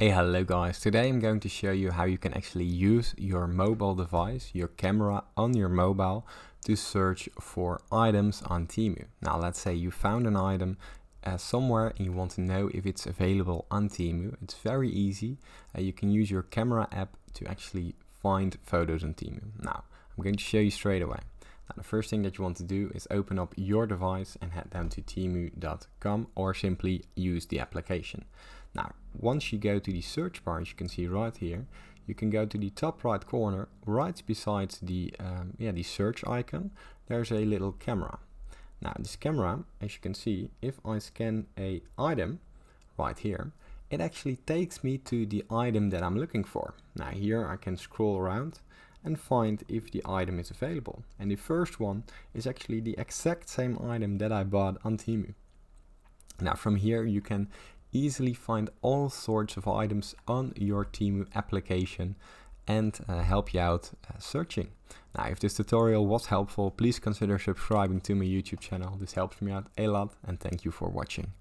Hey, hello guys. Today I'm going to show you how you can actually use your mobile device, your camera on your mobile, to search for items on TEMU. Now let's say you found an item somewhere and you want to know if it's available on TEMU. It's very easy. You can use your camera app to actually find photos on TEMU. Now I'm going to show you straight away. Now, the first thing that you want to do is open up your device and head down to temu.com or simply use the application. Now, once you go to the search bar, as you can see right here, you can go to the top right corner, right beside the search icon. There's a little camera. Now, this camera, as you can see, if I scan a item right here, it actually takes me to the item that I'm looking for. Now, here I can scroll around and find if the item is available. And the first one is actually the exact same item that I bought on TEMU. Now, from here you can easily find all sorts of items on your TEMU application and help you out searching. Now, if this tutorial was helpful, please consider subscribing to my YouTube channel. This helps me out a lot, and thank you for watching.